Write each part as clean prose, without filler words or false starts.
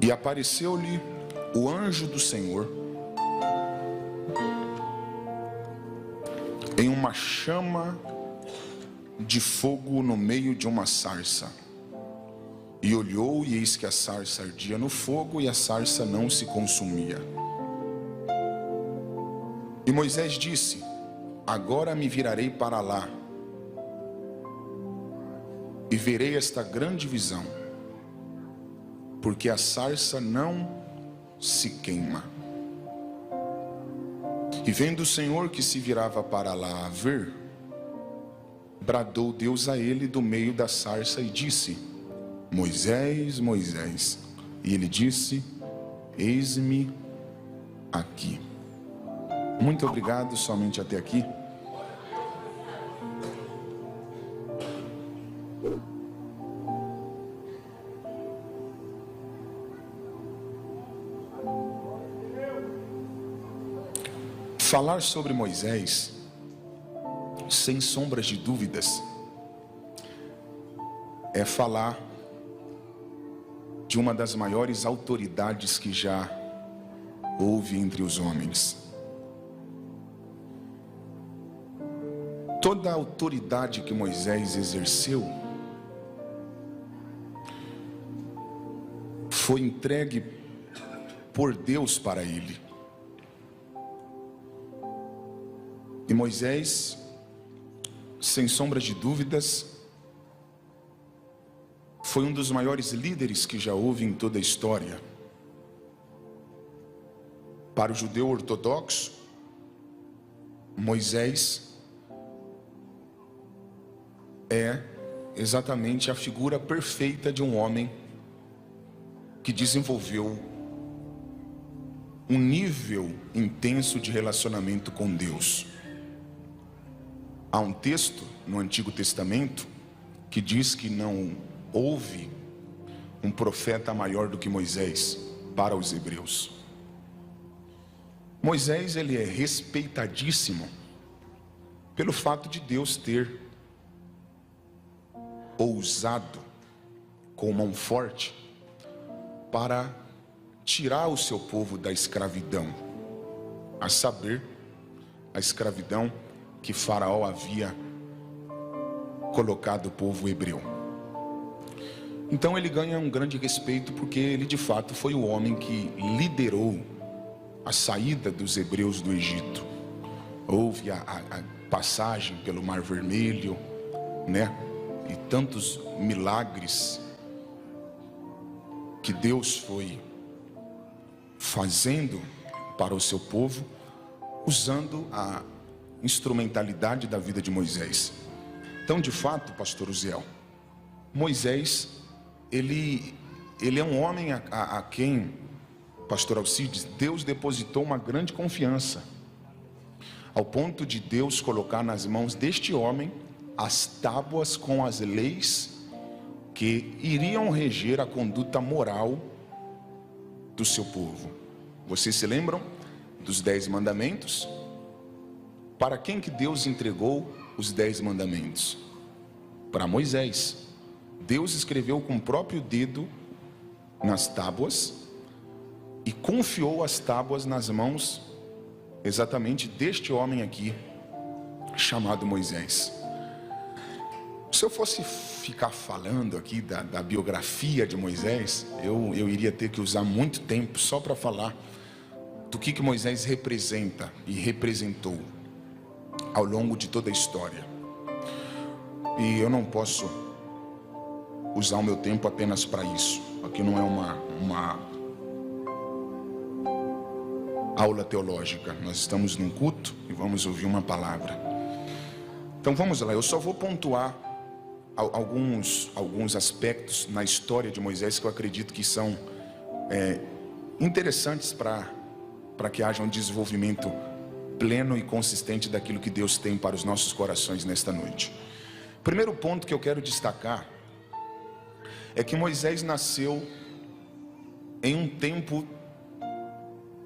E apareceu-lhe o anjo do Senhor em uma chama de fogo no meio de uma sarça. E olhou, e eis que a sarça ardia no fogo, e a sarça não se consumia. E Moisés disse: agora me virarei para lá, e verei esta grande visão, porque a sarça não se queima. E vendo o Senhor que se virava para lá a ver, bradou Deus a ele do meio da sarça e disse: Moisés, Moisés. E ele disse: eis-me aqui. Muito obrigado, somente até aqui. Falar sobre Moisés, sem sombras de dúvidas, é falar de uma das maiores autoridades que já houve entre os homens. Toda a autoridade que Moisés exerceu foi entregue por Deus para ele. E Moisés, sem sombra de dúvidas, foi um dos maiores líderes que já houve em toda a história. Para o judeu ortodoxo, Moisés é exatamente a figura perfeita de um homem que desenvolveu um nível intenso de relacionamento com Deus. Há um texto no Antigo Testamento que diz que não houve um profeta maior do que Moisés para os hebreus. Moisés, ele é respeitadíssimo pelo fato de Deus ter ousado com mão forte para tirar o seu povo da escravidão, a saber, a escravidão que Faraó havia colocado o povo hebreu. Então ele ganha um grande respeito porque ele de fato foi o homem que liderou a saída dos hebreus do Egito. Houve a passagem pelo Mar Vermelho, né? E tantos milagres que Deus foi fazendo para o seu povo, usando a instrumentalidade da vida de Moisés. Então, de fato, pastor Uziel, Moisés, ele é um homem a quem, pastor Alcides, Deus depositou uma grande confiança, ao ponto de Deus colocar nas mãos deste homem as tábuas com as leis que iriam reger a conduta moral do seu povo. Vocês se lembram dos 10 mandamentos? Para quem que Deus entregou os 10 mandamentos? Para Moisés. Deus escreveu com o próprio dedo nas tábuas e confiou as tábuas nas mãos exatamente deste homem aqui, chamado Moisés. Se eu fosse ficar falando aqui da biografia de Moisés, eu iria ter que usar muito tempo só para falar do que Moisés representa e representou ao longo de toda a história. E eu não posso usar o meu tempo apenas para isso. Aqui não é uma aula teológica. Nós estamos num culto e vamos ouvir uma palavra. Então vamos lá, eu só vou pontuar alguns aspectos na história de Moisés que eu acredito que são interessantes para que haja um desenvolvimento pleno e consistente daquilo que Deus tem para os nossos corações nesta noite. Primeiro ponto que eu quero destacar é que Moisés nasceu em um tempo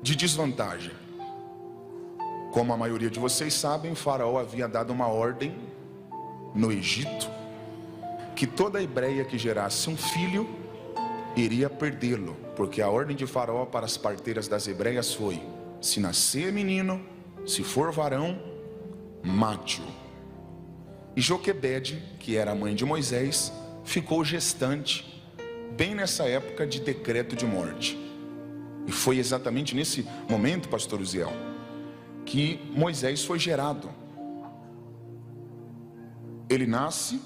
de desvantagem. Como a maioria de vocês sabem, Faraó havia dado uma ordem no Egito que toda hebreia que gerasse um filho iria perdê-lo, porque a ordem de Faraó para as parteiras das hebreias foi: se nascer menino, se for varão, mate-o. E Joquebede, que era a mãe de Moisés, ficou gestante, bem nessa época de decreto de morte. E foi exatamente nesse momento, pastor Uziel, que Moisés foi gerado. Ele nasce,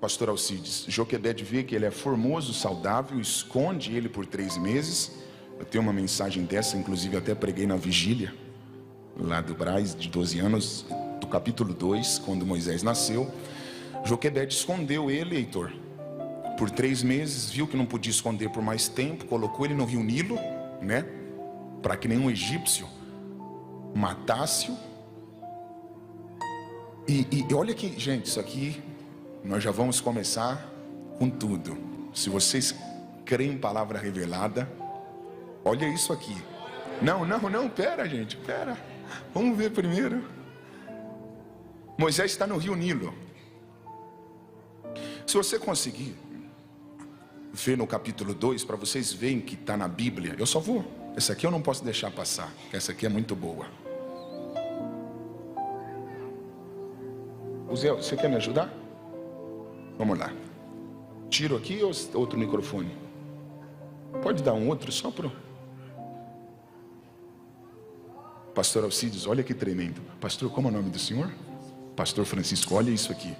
pastor Alcides, Joquebede vê que ele é formoso, saudável, esconde ele por 3 meses. Eu tenho uma mensagem dessa, inclusive até preguei na vigília, lá do Braz, de 12 anos, do capítulo 2, quando Moisés nasceu. Joquebede escondeu ele, Heitor, por 3 meses, viu que não podia esconder por mais tempo, colocou ele no rio Nilo, né, para que nenhum egípcio matasse-o. E olha aqui, gente, isso aqui, nós já vamos começar com tudo. Se vocês creem em palavra revelada, olha isso aqui. Não, pera, gente, pera. Vamos ver primeiro. Moisés está no rio Nilo. Se você conseguir ver no capítulo 2, para vocês verem que está na Bíblia, eu só vou. Essa aqui eu não posso deixar passar, porque essa aqui é muito boa. Zé, você quer me ajudar? Vamos lá. Tiro aqui ou outro microfone? Pode dar um outro só pro pastor Alcides, olha que tremendo. Pastor, como é o nome do senhor? Pastor Francisco, olha isso aqui.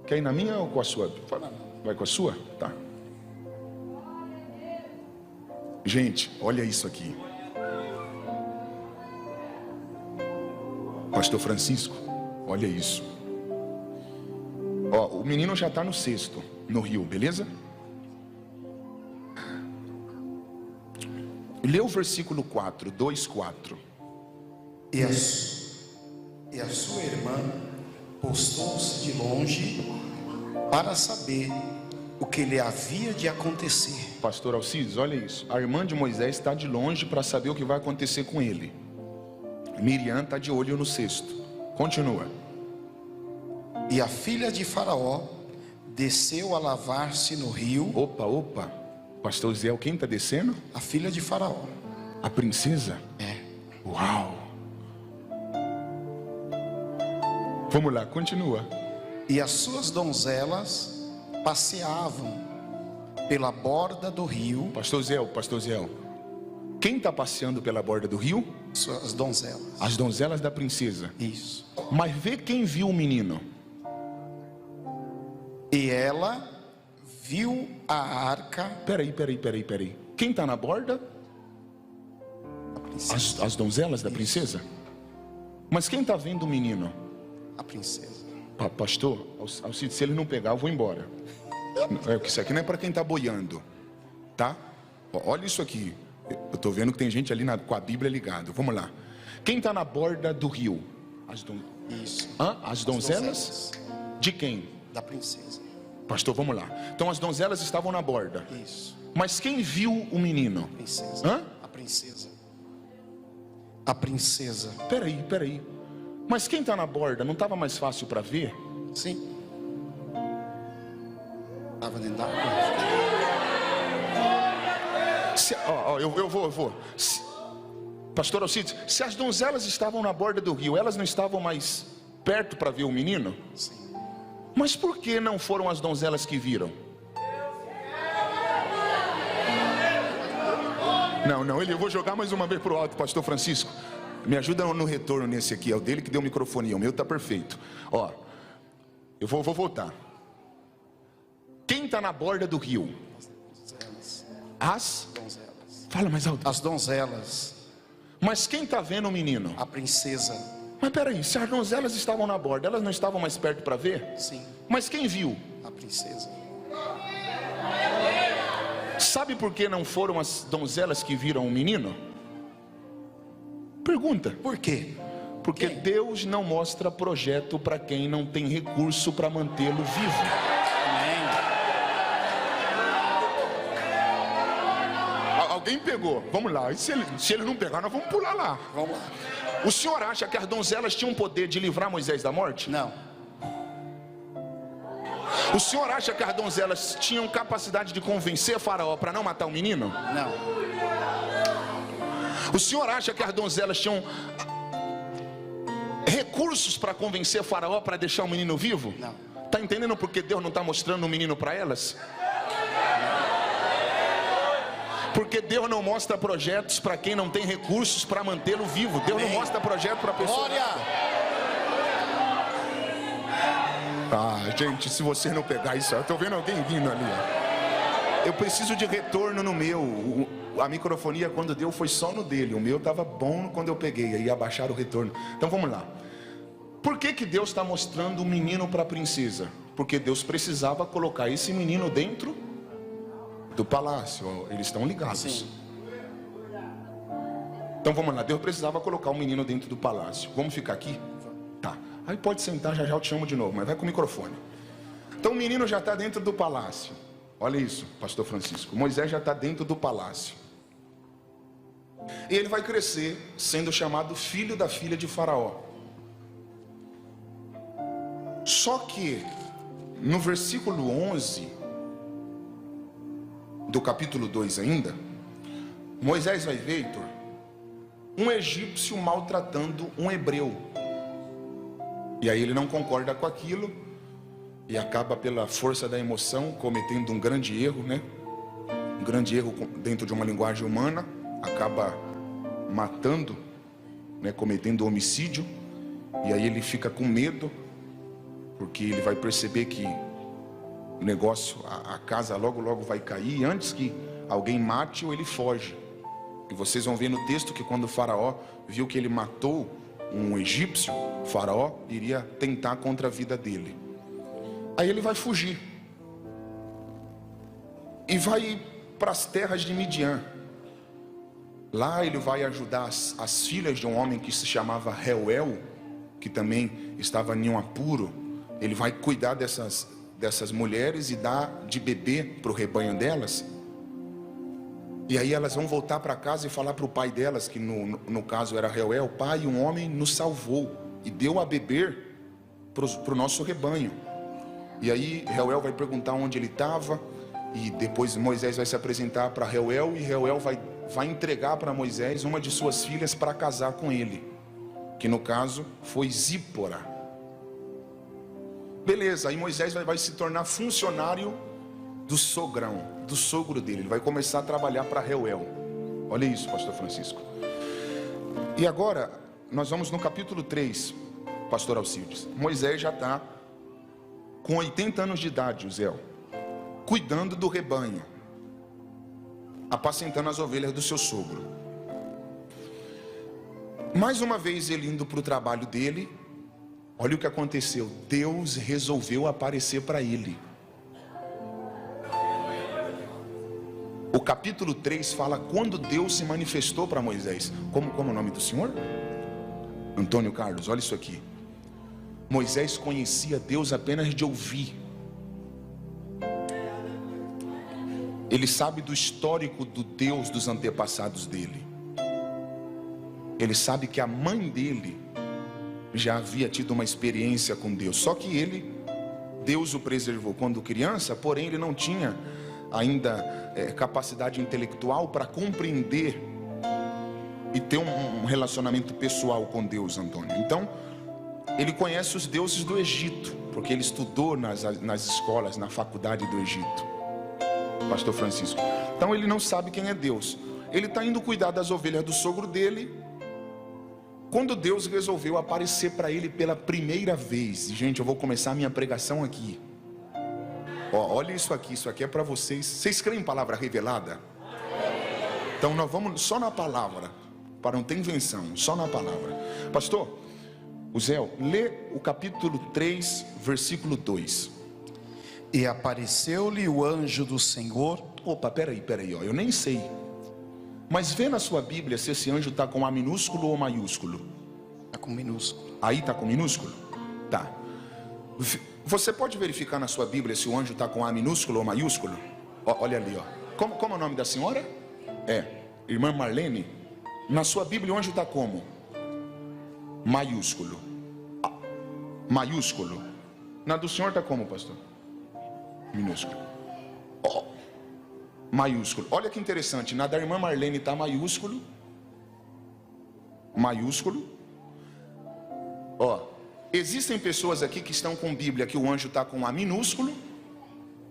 Quer ir na minha ou com a sua? Vai com a sua? Tá. Gente, olha isso aqui. Pastor Francisco, olha isso. Ó, o menino já está no 6º, no rio, beleza? Lê o versículo 4, 2:4. E a sua irmã postou-se de longe para saber o que lhe havia de acontecer. Pastor Alcides, olha isso. A irmã de Moisés está de longe para saber o que vai acontecer com ele. Miriam está de olho no 6º. Continua. E a filha de Faraó desceu a lavar-se no rio. Opa. Pastor Zé, quem está descendo? A filha de Faraó. A princesa? É. Uau. Vamos lá, continua. E as suas donzelas passeavam pela borda do rio. Pastor Zé, quem está passeando pela borda do rio? Suas donzelas. As donzelas da princesa. Isso. Mas vê quem viu o menino. E ela viu a arca. Peraí. Quem está na borda? A princesa. As donzelas da Isso. princesa? Mas quem está vendo o menino? A princesa. Pastor, Alcides, se ele não pegar, eu vou embora. Isso aqui não é para quem está boiando, tá? Olha isso aqui. Eu estou vendo que tem gente ali com a Bíblia ligada. Vamos lá. Quem está na borda do rio? Isso. As donzelas? De quem? Da princesa. Pastor, vamos lá. Então as donzelas estavam na borda. Isso. Mas quem viu o menino? A princesa. A princesa. A princesa. Peraí. Mas quem está na borda, não estava mais fácil para ver? Sim. Estava dentro da água. Eu vou. Pastor Alcides, se as donzelas estavam na borda do rio, elas não estavam mais perto para ver o menino? Sim. Mas por que não foram as donzelas que viram? Não, eu vou jogar mais uma vez para o alto, pastor Francisco. Me ajuda no retorno nesse aqui, é o dele que deu o microfone, o meu está perfeito. Ó, eu vou voltar. Quem está na borda do rio? As Donzelas. Fala mais alto. As donzelas. Mas quem está vendo o menino? A princesa. Mas peraí, se as donzelas estavam na borda, elas não estavam mais perto para ver? Sim. Mas quem viu? A princesa. Sabe por que não foram as donzelas que viram o menino? Pergunta. Por quê? Porque Quem? Deus não mostra projeto para quem não tem recurso para mantê-lo vivo. Amém. Alguém pegou, vamos lá. E se ele não pegar, nós vamos pular lá. Vamos lá. O senhor acha que as donzelas tinham poder de livrar Moisés da morte? Não. O senhor acha que as donzelas tinham capacidade de convencer Faraó para não matar o menino? Não. O senhor acha que as donzelas tinham recursos para convencer Faraó para deixar o menino vivo? Não. Está entendendo porque Deus não está mostrando o menino para elas? Porque Deus não mostra projetos para quem não tem recursos para mantê-lo vivo. Deus não mostra projeto para pessoa. Glória! Ah, gente, se você não pegar isso, eu estou vendo alguém vindo ali. Ó. Eu preciso de retorno no meu. A microfonia, quando deu, foi só no dele. O meu estava bom quando eu peguei. Aí abaixaram o retorno. Então vamos lá. Por que Deus está mostrando o menino para a princesa? Porque Deus precisava colocar esse menino dentro do palácio. Eles estão ligados. Sim. Então vamos lá. Deus precisava colocar o menino dentro do palácio. Vamos ficar aqui? Tá. Aí pode sentar, já eu te chamo de novo, mas vai com o microfone. Então o menino já está dentro do palácio. Olha isso, pastor Francisco. Moisés já está dentro do palácio. E ele vai crescer sendo chamado filho da filha de Faraó. Só que no versículo 11 do capítulo 2 ainda, Moisés vai ver, Heitor, um egípcio maltratando um hebreu. E aí ele não concorda com aquilo e acaba, pela força da emoção, cometendo um grande erro, né? Um grande erro dentro de uma linguagem humana, acaba matando, né? Cometendo homicídio. E aí ele fica com medo, porque ele vai perceber que o negócio, a casa logo vai cair, e antes que alguém mate-o, ele foge. E vocês vão ver no texto que quando o Faraó viu que ele matou um egípcio, Faraó iria tentar contra a vida dele. Aí ele vai fugir e vai para as terras de Midian. Lá ele vai ajudar as filhas de um homem que se chamava Reuel, que também estava em um apuro. Ele vai cuidar dessas mulheres e dar de beber para o rebanho delas. E aí elas vão voltar para casa e falar para o pai delas, que no caso era Reuel: pai, um homem nos salvou e deu a beber para o nosso rebanho. E aí Reuel vai perguntar onde ele estava, e depois Moisés vai se apresentar para Reuel, e Reuel vai entregar para Moisés uma de suas filhas para casar com ele, que no caso foi Zípora. Beleza, aí Moisés vai se tornar funcionário do sogro dele. Ele vai começar a trabalhar para Reuel. Olha isso, pastor Francisco. E agora, nós vamos no capítulo 3, pastor Alcides. Moisés já está com 80 anos de idade, Uziel, cuidando do rebanho, apacentando as ovelhas do seu sogro. Mais uma vez ele indo para o trabalho dele, olha o que aconteceu. Deus resolveu aparecer para ele. O capítulo 3 fala quando Deus se manifestou para Moisés. Como é o nome do senhor? Antônio Carlos, olha isso aqui. Moisés conhecia Deus apenas de ouvir. Ele sabe do histórico do Deus dos antepassados dele. Ele sabe que a mãe dele já havia tido uma experiência com Deus. Só que Deus o preservou quando criança, porém ele não tinha ainda capacidade intelectual para compreender e ter um relacionamento pessoal com Deus, Antônio. Então, ele conhece os deuses do Egito, porque ele estudou nas escolas, na faculdade do Egito, pastor Francisco. Então ele não sabe quem é Deus. Ele está indo cuidar das ovelhas do sogro dele, quando Deus resolveu aparecer para ele pela primeira vez. Gente, eu vou começar a minha pregação aqui. Olha isso aqui é para vocês. Vocês creem em palavra revelada? Então nós vamos só na palavra, para não ter invenção, só na palavra. Pastor Uziel, lê o capítulo 3, versículo 2. E apareceu-lhe o anjo do Senhor. Opa, peraí, ó, eu nem sei. Mas vê na sua Bíblia se esse anjo está com A minúsculo ou maiúsculo. Está com minúsculo. Aí está com minúsculo? Tá. Você pode verificar na sua Bíblia se o anjo está com A minúsculo ou maiúsculo? Olha ali, ó. Como é o nome da senhora? Irmã Marlene. Na sua Bíblia o anjo está como? Maiúsculo. Maiúsculo. Na do senhor está como, pastor? Minúsculo. Ó, maiúsculo. Olha que interessante, na da irmã Marlene está maiúsculo. Maiúsculo. Ó, existem pessoas aqui que estão com Bíblia que o anjo está com A minúsculo,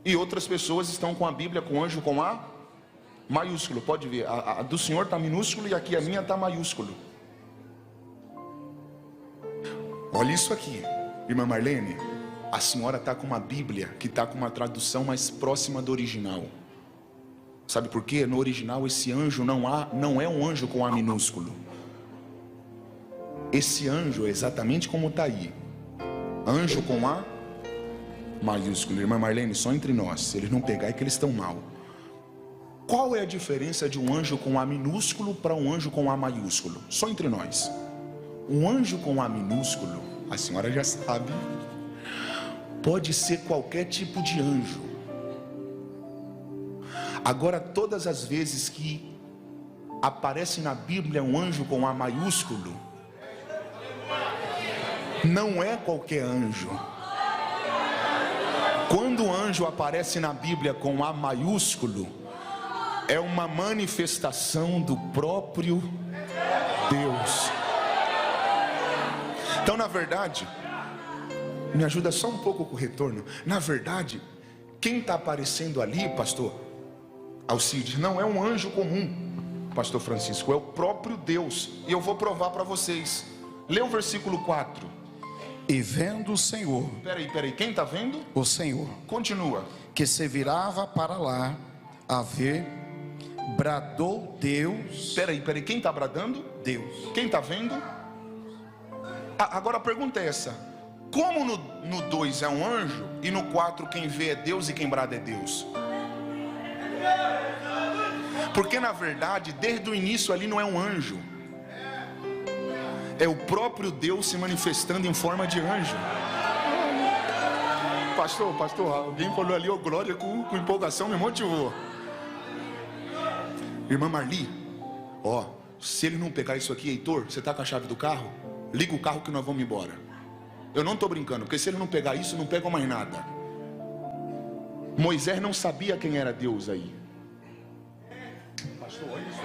e outras pessoas estão com a Bíblia com o anjo com A maiúsculo. Pode ver, a do senhor está minúsculo e aqui a minha está maiúsculo. Olha isso aqui, irmã Marlene. A senhora está com uma Bíblia que está com uma tradução mais próxima do original. Sabe por quê? No original esse anjo não é um anjo com A minúsculo. Esse anjo é exatamente como está aí. Anjo com A maiúsculo. Irmã Marlene, só entre nós, se eles não pegarem é que eles estão mal. Qual é a diferença de um anjo com A minúsculo para um anjo com A maiúsculo? Só entre nós. Um anjo com A minúsculo, a senhora já sabe, pode ser qualquer tipo de anjo. Agora, todas as vezes que aparece na Bíblia um anjo com A maiúsculo, não é qualquer anjo. Quando o anjo aparece na Bíblia com A maiúsculo, é uma manifestação do próprio Deus. Então, na verdade, me ajuda só um pouco com o retorno. Na verdade, quem está aparecendo ali, pastor Alcides, não é um anjo comum, pastor Francisco, é o próprio Deus. E eu vou provar para vocês. Lê o versículo 4. E vendo o Senhor, Peraí, quem está vendo? o Senhor, Continua. que se virava para lá a ver, bradou Deus. Peraí, quem está bradando? Deus. Quem está vendo? Agora a pergunta é essa: como no 2 é um anjo e no 4 quem vê é Deus e quem brada é Deus? Porque na verdade, desde o início ali não é um anjo, é o próprio Deus se manifestando em forma de anjo. Pastor, alguém falou ali, ô glória, com empolgação, me motivou. Irmã Marli, ó, se ele não pegar isso aqui, Heitor, você tá com a chave do carro? Liga o carro que nós vamos embora. Eu não estou brincando, porque se ele não pegar isso, não pega mais nada. Moisés não sabia quem era Deus aí. Pastor, olha isso.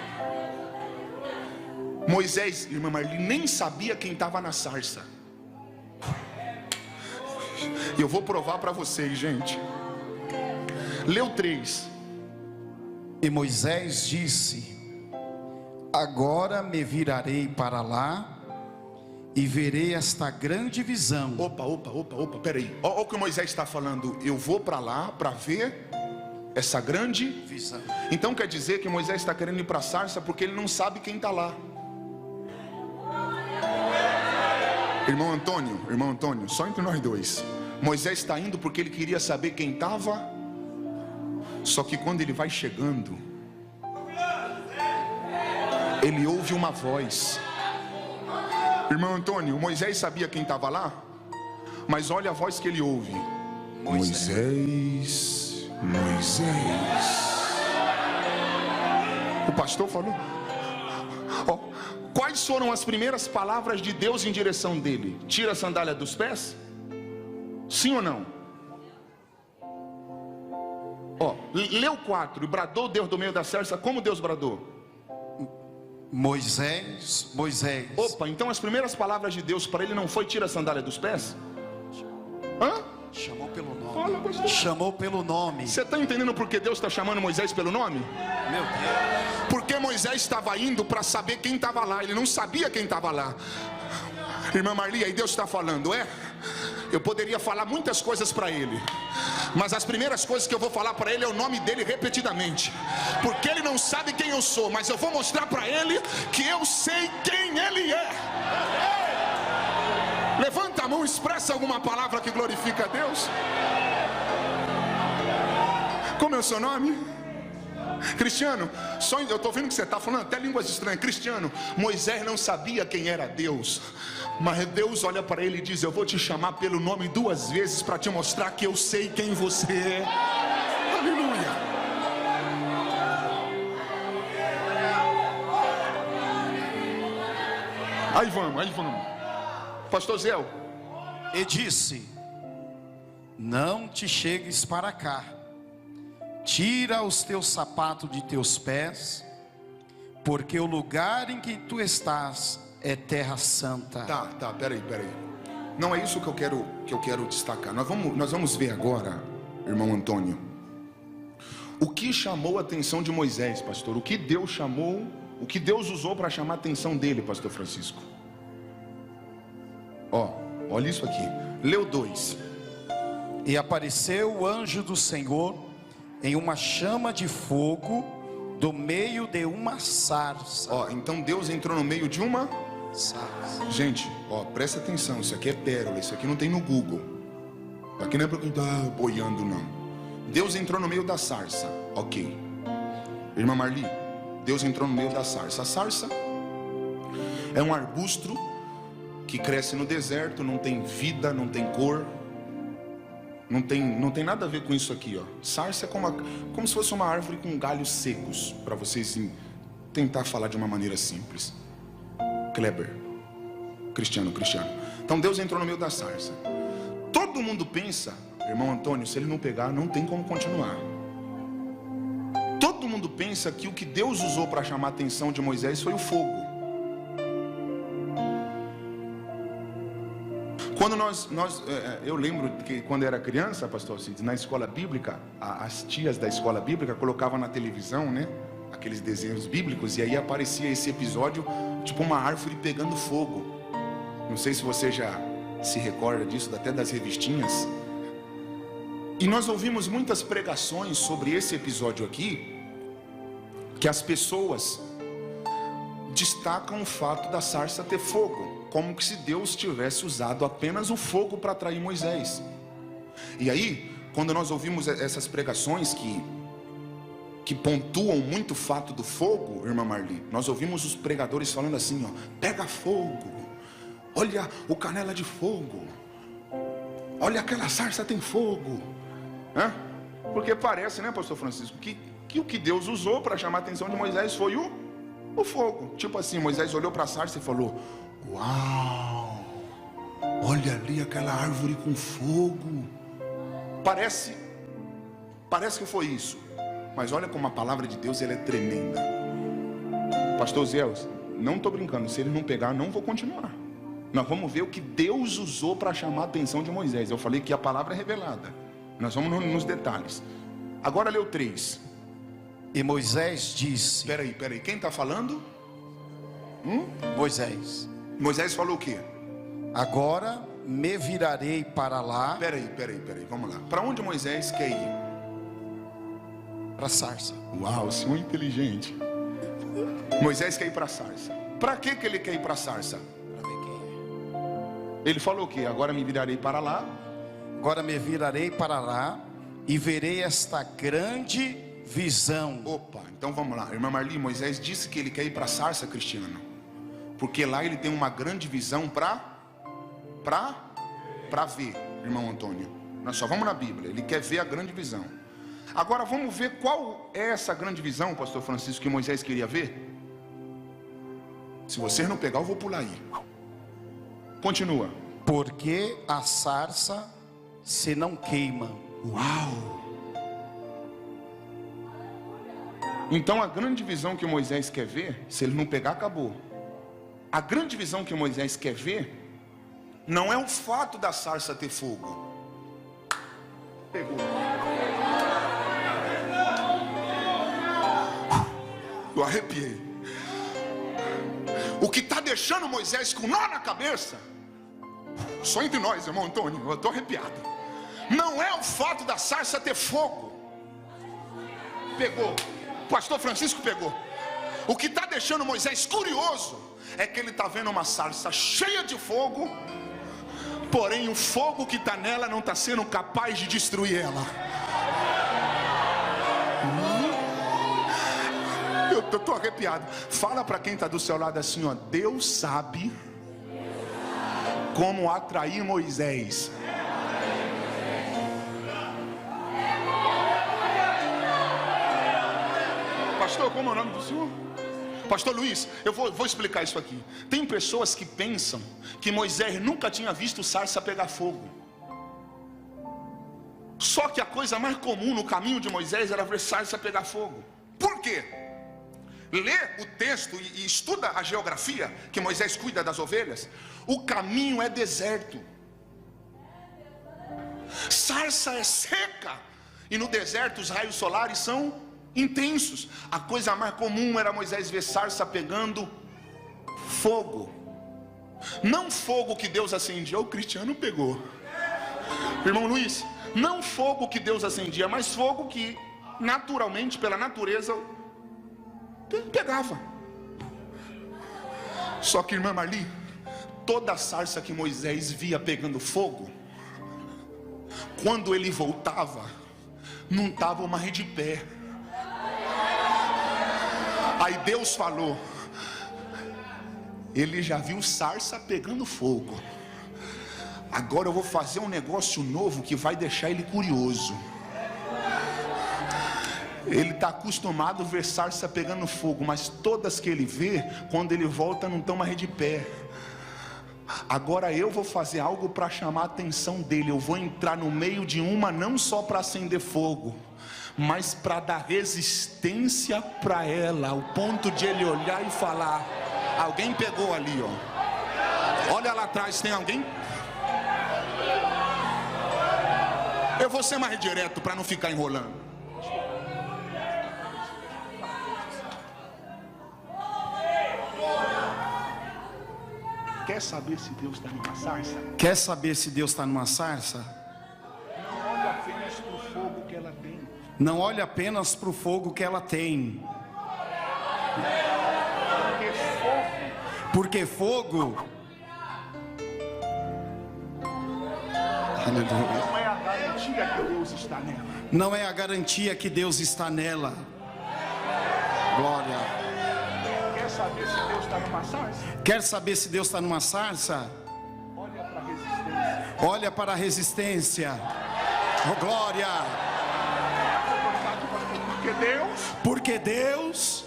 Moisés, irmã Marli, nem sabia quem estava na sarça. E eu vou provar para vocês, gente. Leu 3. E Moisés disse: agora me virarei para lá e verei esta grande visão. Opa, peraí. Olha o que Moisés está falando. Eu vou para lá para ver essa grande Visão. Então quer dizer que Moisés está querendo ir para a sarça porque ele não sabe quem está lá. Irmão Antônio, só entre nós dois. Moisés está indo porque ele queria saber quem estava. Só que quando ele vai chegando, ele ouve uma voz. Irmão Antônio, Moisés sabia quem estava lá, mas olha a voz que ele ouve. Moisés. O pastor falou. Ó, quais foram as primeiras palavras de Deus em direção dele? Tira a sandália dos pés? Sim ou não? Ó, leu 4. Bradou Deus do meio da sarça. Como Deus bradou? Moisés. Opa, então as primeiras palavras de Deus para ele não foi tira a sandália dos pés? Hã? Chamou pelo nome. Fala, pastor. Chamou pelo nome. Você está entendendo por que Deus está chamando Moisés pelo nome? Meu Deus. Porque Moisés estava indo para saber quem estava lá. Ele não sabia quem estava lá. Irmã Marli, aí Deus está falando, eu poderia falar muitas coisas para ele, mas as primeiras coisas que eu vou falar para ele é o nome dele repetidamente, porque ele não sabe quem eu sou, mas eu vou mostrar para ele que eu sei quem ele é. Levanta a mão, expressa alguma palavra que glorifica a Deus. Como é o seu nome? Cristiano. Só eu estou vendo que você está falando até línguas estranhas. Cristiano. Moisés não sabia quem era Deus, mas Deus olha para ele e diz: eu vou te chamar pelo nome 2 vezes para te mostrar que eu sei quem você é. Aleluia. Aí vamos. Pastor Zé. E disse: não te chegues para cá, tira os teus sapatos de teus pés, porque o lugar em que tu estás é terra santa. Tá, peraí. Não é isso que eu quero destacar. Nós vamos ver agora, irmão Antônio, o que chamou a atenção de Moisés, pastor. O que Deus usou para chamar a atenção dele, pastor Francisco. Olha isso aqui. Leu 2. E apareceu o anjo do Senhor em uma chama de fogo do meio de uma sarça. Então Deus entrou no meio de uma sarça. Gente, presta atenção. Isso aqui é pérola. Isso aqui não tem no Google. Aqui não é para quem está boiando, não. Deus entrou no meio da sarça. Ok. Irmã Marli, Deus entrou no meio da sarça. A sarça é um arbusto que cresce no deserto, não tem vida, não tem cor, não tem nada a ver com isso aqui, Sarça é como se fosse uma árvore com galhos secos, para vocês tentar falar de uma maneira simples. Kleber, Cristiano. Então Deus entrou no meio da sarça. Todo mundo pensa, irmão Antônio, se ele não pegar, não tem como continuar. Todo mundo pensa que o que Deus usou para chamar a atenção de Moisés foi o fogo. Quando eu lembro que quando era criança, pastor Cid, na escola bíblica, as tias da escola bíblica colocavam na televisão, né, aqueles desenhos bíblicos, e aí aparecia esse episódio, tipo uma árvore pegando fogo. Não sei se você já se recorda disso, até das revistinhas. E nós ouvimos muitas pregações sobre esse episódio aqui, que as pessoas destacam o fato da sarça ter fogo, como que se Deus tivesse usado apenas o fogo para atrair Moisés. E aí, quando nós ouvimos essas pregações que pontuam muito o fato do fogo, irmã Marli, nós ouvimos os pregadores falando assim, pega fogo, olha o canela de fogo, olha aquela sarça tem fogo, porque parece, né, pastor Francisco, que o que Deus usou para chamar a atenção de Moisés foi o fogo. Tipo assim, Moisés olhou para a sarça e falou: uau, olha ali aquela árvore com fogo. Parece que foi isso, mas olha como a palavra de Deus ela é tremenda. Pastor Zéus, não estou brincando, se ele não pegar, não vou continuar. Nós vamos ver o que Deus usou para chamar a atenção de Moisés. Eu falei que a palavra é revelada, nós vamos nos detalhes. Agora leu 3. E Moisés disse... Peraí, quem está falando? Moisés falou o quê? Agora me virarei para lá. Peraí, vamos lá. Para onde Moisés quer ir? Para a sarça. Uau, senhor inteligente. Moisés quer ir para a sarça. Para que ele quer ir para a sarça? Para ver quem é. Ele falou o quê? Agora me virarei para lá. Agora me virarei para lá e verei esta grande visão. Opa, então vamos lá. Irmã Marli, Moisés disse que ele quer ir para a sarça, Cristiano, porque lá ele tem uma grande visão para ver, irmão Antônio. Nós só vamos na Bíblia, ele quer ver a grande visão. Agora vamos ver qual é essa grande visão, pastor Francisco, que Moisés queria ver. Se vocês não pegar, eu vou pular aí. Continua. Porque a sarça se não queima. Uau! Então a grande visão que Moisés quer ver, se ele não pegar, acabou. A grande visão que Moisés quer ver não é o fato da sarça ter fogo. Pegou. Eu arrepiei. O que está deixando Moisés com nó na cabeça, só entre nós, irmão Antônio, eu estou arrepiado, não é o fato da sarça ter fogo. Pegou. Pastor Francisco pegou. O que está deixando Moisés curioso é que ele está vendo uma sarça cheia de fogo, porém o fogo que está nela não está sendo capaz de destruir ela. Eu estou arrepiado. Fala para quem está do seu lado assim, Deus sabe como atrair Moisés. Pastor, como é o nome do senhor? Pastor Luiz, eu vou explicar isso aqui. Tem pessoas que pensam que Moisés nunca tinha visto sarça pegar fogo. Só que a coisa mais comum no caminho de Moisés era ver sarça pegar fogo. Por quê? Lê o texto e estuda a geografia, que Moisés cuida das ovelhas. O caminho é deserto. Sarça é seca. E no deserto os raios solares são intensos. A coisa mais comum era Moisés ver sarça pegando fogo. Não fogo que Deus acendia. O Cristiano pegou. Irmão Luiz, não fogo que Deus acendia, mas fogo que naturalmente, pela natureza, pegava. Só que, irmã Marli, toda a sarça que Moisés via pegando fogo, quando ele voltava, não estava mais de pé. Aí Deus falou: ele já viu sarça pegando fogo, agora eu vou fazer um negócio novo que vai deixar ele curioso. Ele está acostumado a ver sarça pegando fogo, mas todas que ele vê, quando ele volta, não estão mais de pé. Agora eu vou fazer algo para chamar a atenção dele. Eu vou entrar no meio de uma, não só para acender fogo, mas para dar resistência para ela, ao ponto de ele olhar e falar: alguém pegou ali, ó. Olha lá atrás, tem alguém? Eu vou ser mais direto para não ficar enrolando. Quer saber se Deus está numa sarça? Quer saber se Deus está numa sarça? Não olhe apenas para o fogo que ela tem. Não olhe apenas para o fogo que ela tem. Porque fogo não é a garantia que Deus está nela. Não é a garantia que Deus está nela. Glória. Quer saber se Deus está numa sarça? Quer saber se Deus está numa sarça? Olha para a resistência. Olha para a resistência. Oh, glória. Porque Deus,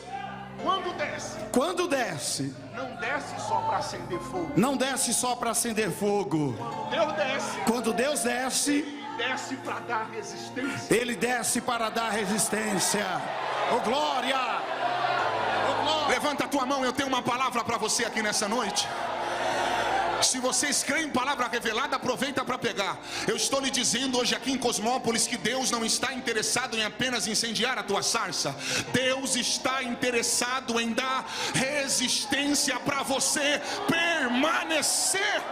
quando desce, não desce só para acender fogo. Não desce só para acender fogo. Quando Deus desce, desce para dar resistência. Ele desce para dar resistência. Oh, glória. Oh, glória. Levanta a tua mão, eu tenho uma palavra para você aqui nessa noite. Se vocês creem em palavra revelada, aproveita para pegar. Eu estou lhe dizendo hoje aqui em Cosmópolis que Deus não está interessado em apenas incendiar a tua sarça. Deus está interessado em dar resistência para você permanecer.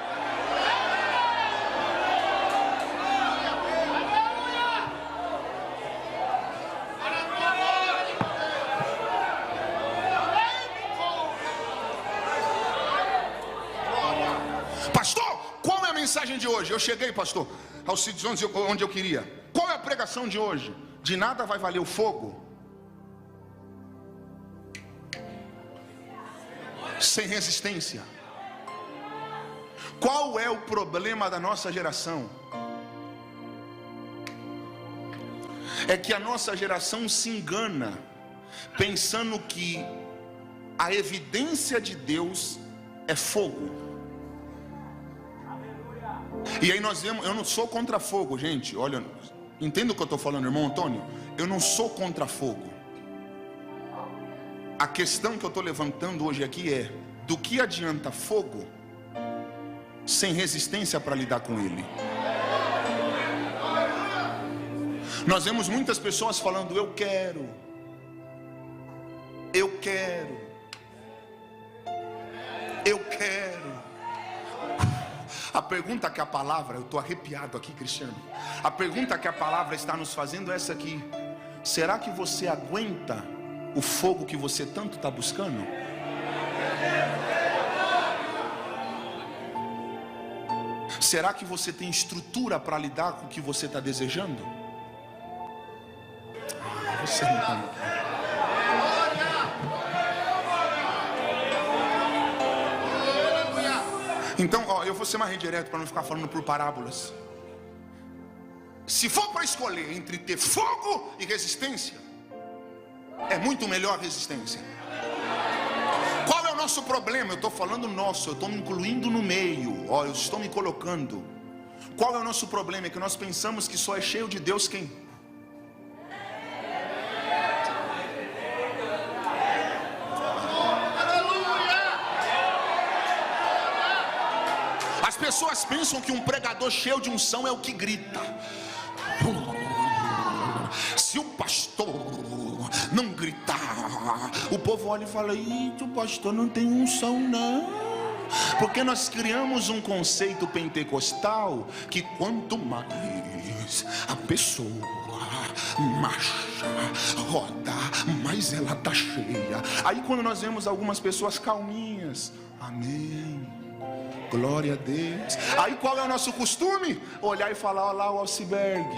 Pastor, qual é a mensagem de hoje? Eu cheguei, pastor, aos sítios onde eu queria. Qual é a pregação de hoje? De nada vai valer o fogo sem resistência. Qual é o problema da nossa geração? É que a nossa geração se engana, pensando que a evidência de Deus é fogo. E aí nós vemos, eu não sou contra fogo, gente, olha, entenda o que eu estou falando, irmão Antônio, eu não sou contra fogo. A questão que eu estou levantando hoje aqui é: do que adianta fogo sem resistência para lidar com ele? Nós vemos muitas pessoas falando: eu quero. A pergunta que a palavra, eu estou arrepiado aqui, Cristiano. A pergunta que a palavra está nos fazendo é essa aqui: será que você aguenta o fogo que você tanto está buscando? Será que você tem estrutura para lidar com o que você está desejando? Você não está. Então, ó, eu vou ser mais direto para não ficar falando por parábolas. Se for para escolher entre ter fogo e resistência, é muito melhor a resistência. Qual é o nosso problema? Eu estou falando nosso, eu estou me incluindo no meio. Ó, eu estou me colocando. Qual é o nosso problema? É que nós pensamos que só é cheio de Deus quem? As pessoas pensam que um pregador cheio de unção é o que grita. Se o pastor não gritar, o povo olha e fala: o pastor não tem unção não. Porque nós criamos um conceito pentecostal que quanto mais a pessoa marcha, roda, mais ela está cheia. Aí quando nós vemos algumas pessoas calminhas, amém, glória a Deus. Aí qual é o nosso costume? Olhar e falar: olha lá o iceberg,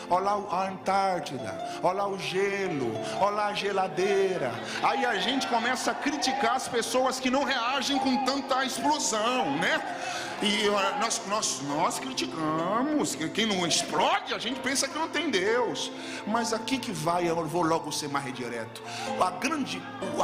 olha lá a Antártida, olha lá o gelo, olha lá a geladeira. Aí a gente começa a criticar as pessoas que não reagem com tanta explosão, né? E nós criticamos. Quem não explode, a gente pensa que não tem Deus. Mas aqui que vai, eu vou logo ser mais direto. A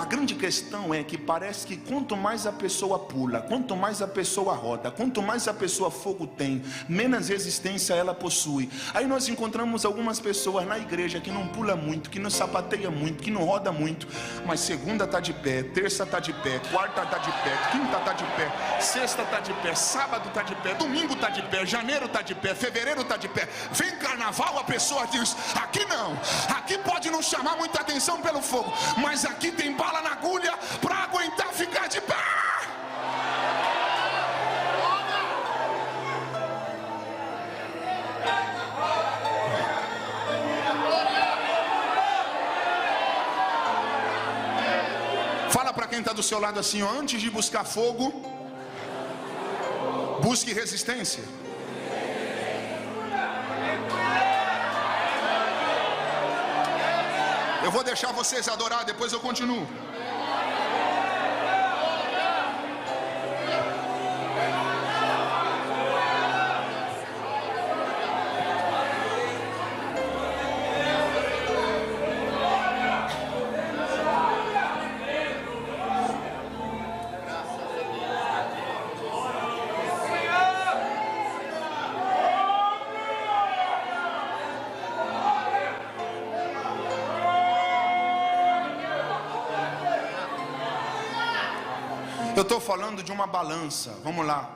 grande questão é que parece que quanto mais a pessoa pula, quanto mais a pessoa roda, quanto mais a pessoa fogo tem, menos resistência ela possui. Aí nós encontramos algumas pessoas na igreja que não pula muito, que não sapateia muito, que não roda muito, mas segunda está de pé, terça está de pé, quarta está de pé, quinta está de pé, sexta está de pé, sábado está de pé, domingo está de pé, janeiro está de pé, fevereiro está de pé. Vem carnaval, a pessoa diz: aqui não, aqui pode não chamar muita atenção pelo fogo, mas aqui tem bala na agulha para aguentar ficar de pé. Fala para quem está do seu lado assim: ó, antes de buscar fogo, busque resistência. Eu vou deixar vocês adorar, depois eu continuo. Eu estou falando de uma balança. Vamos lá.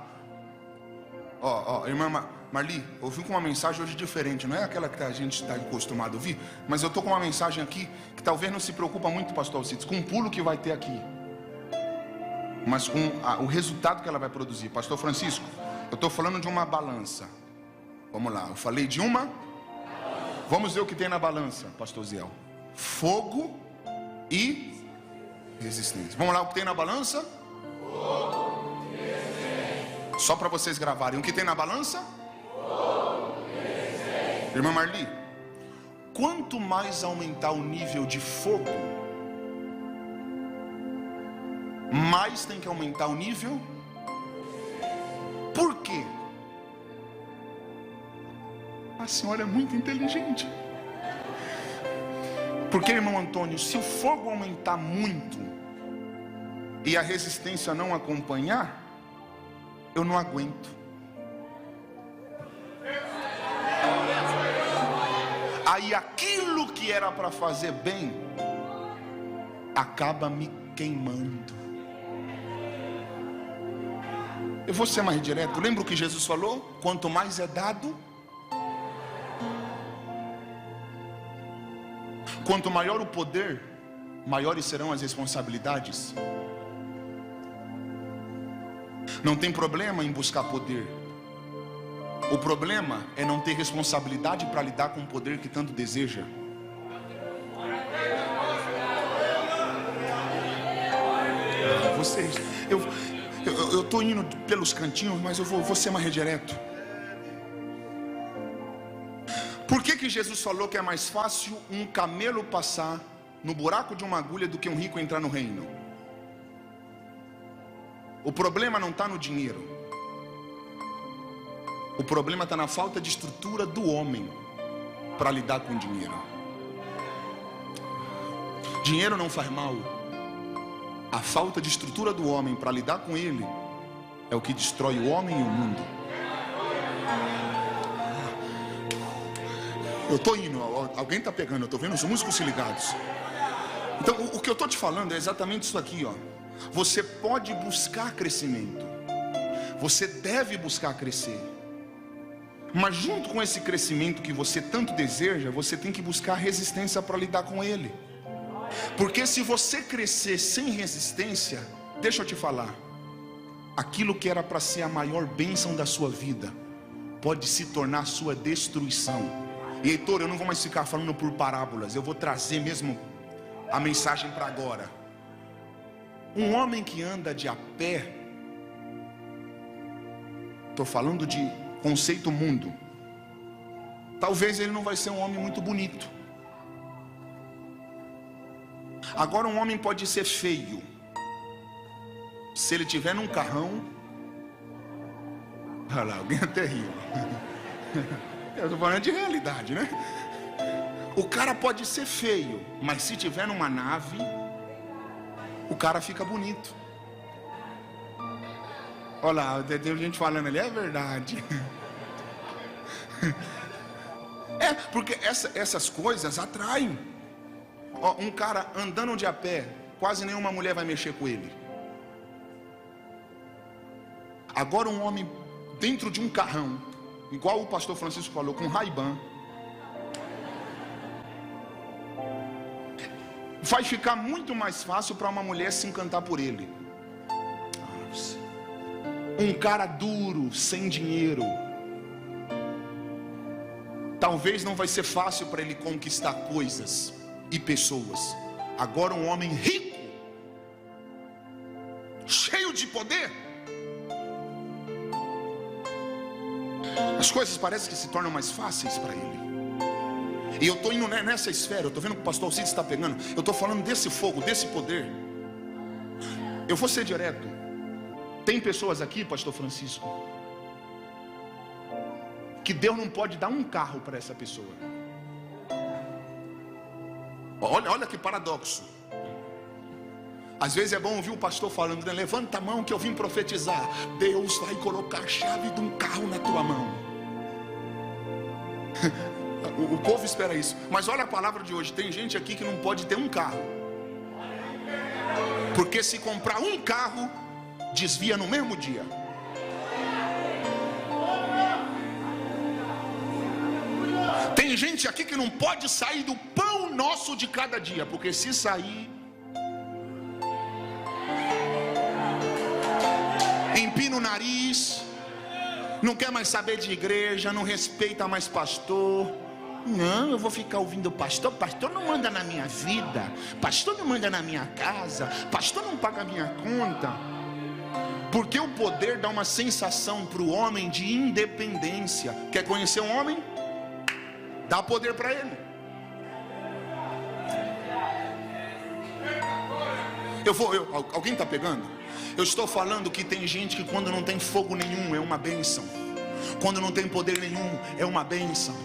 Irmã Marli, eu vim com uma mensagem hoje diferente. Não é aquela que a gente está acostumado a ouvir, mas eu estou com uma mensagem aqui que talvez não se preocupa muito, pastor Alcides, com o pulo que vai ter aqui, mas com o resultado que ela vai produzir. Pastor Francisco, eu estou falando de uma balança. Vamos lá, eu falei de uma. Vamos ver o que tem na balança, pastor Ziel. Fogo e resistência. Vamos lá, o que tem na balança? Fogo e resistência. Só para vocês gravarem, o que tem na balança? Fogo e resistência. Irmã Marli, quanto mais aumentar o nível de fogo, mais tem que aumentar o nível. Por quê? A senhora é muito inteligente. Porque, irmão Antônio, se o fogo aumentar muito e a resistência não acompanhar, eu não aguento. Aí aquilo que era para fazer bem acaba me queimando. Eu vou ser mais direto. Lembra o que Jesus falou? Quanto mais é dado, quanto maior o poder, maiores serão as responsabilidades. Não tem problema em buscar poder. O problema é não ter responsabilidade para lidar com o poder que tanto deseja. Vocês, eu estou indo pelos cantinhos, mas eu vou ser mais direto. Por que Jesus falou que é mais fácil um camelo passar no buraco de uma agulha do que um rico entrar no reino? O problema não está no dinheiro. O problema está na falta de estrutura do homem para lidar com o dinheiro. Dinheiro não faz mal. A falta de estrutura do homem para lidar com ele é o que destrói o homem e o mundo. Eu estou indo, alguém está pegando, eu estou vendo os músicos se ligados. Então, o que eu estou te falando é exatamente isso aqui, ó. Você pode buscar crescimento, você deve buscar crescer, mas junto com esse crescimento que você tanto deseja, você tem que buscar resistência para lidar com ele. Porque se você crescer sem resistência, deixa eu te falar, aquilo que era para ser a maior bênção da sua vida pode se tornar sua destruição. E Heitor, eu não vou mais ficar falando por parábolas, eu vou trazer mesmo a mensagem para agora. Um homem que anda de a pé, estou falando de conceito mundo, talvez ele não vai ser um homem muito bonito. Agora um homem pode ser feio, se ele tiver num carrão. Olha lá, alguém até riu. Eu estou falando de realidade, né? O cara pode ser feio, mas se tiver numa nave, o cara fica bonito. Olha lá, tem gente falando ali, é verdade. É, porque essas coisas atraem. Ó, um cara andando de a pé, quase nenhuma mulher vai mexer com ele. Agora um homem dentro de um carrão, igual o pastor Francisco falou, com Ray-Ban, vai ficar muito mais fácil para uma mulher se encantar por ele. Um cara duro, sem dinheiro, talvez não vai ser fácil para ele conquistar coisas e pessoas. Agora um homem rico, cheio de poder, as coisas parecem que se tornam mais fáceis para ele. E eu estou indo nessa esfera, eu estou vendo que o pastor Alcides está pegando. Eu estou falando desse fogo, desse poder. Eu vou ser direto. Tem pessoas aqui, pastor Francisco, que Deus não pode dar um carro para essa pessoa. Olha que paradoxo. Às vezes é bom ouvir o pastor falando, né? Levanta a mão que eu vim profetizar. Deus vai colocar a chave de um carro na tua mão. O povo espera isso. Mas olha a palavra de hoje. Tem gente aqui que não pode ter um carro, porque se comprar um carro, desvia no mesmo dia. Tem gente aqui que não pode sair do pão nosso de cada dia, porque se sair, empina o nariz, não quer mais saber de igreja, não respeita mais pastor. Não, eu vou ficar ouvindo pastor. Pastor não manda na minha vida, pastor não manda na minha casa, pastor não paga a minha conta. Porque o poder dá uma sensação para o homem de independência. Quer conhecer um homem? Dá poder para ele. Alguém está pegando? Eu estou falando que tem gente que quando não tem fogo nenhum é uma bênção, quando não tem poder nenhum é uma bênção.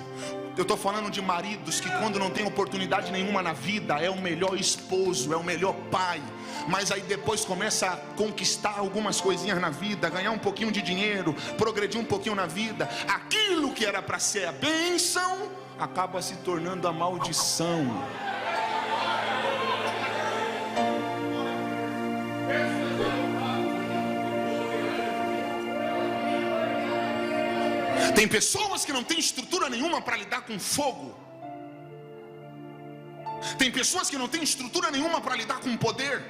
Eu estou falando de maridos que quando não tem oportunidade nenhuma na vida é o melhor esposo, é o melhor pai, mas aí depois começa a conquistar algumas coisinhas na vida, ganhar um pouquinho de dinheiro, progredir um pouquinho na vida, aquilo que era para ser a bênção acaba se tornando a maldição. Tem pessoas que não têm estrutura nenhuma para lidar com fogo. Tem pessoas que não têm estrutura nenhuma para lidar com poder.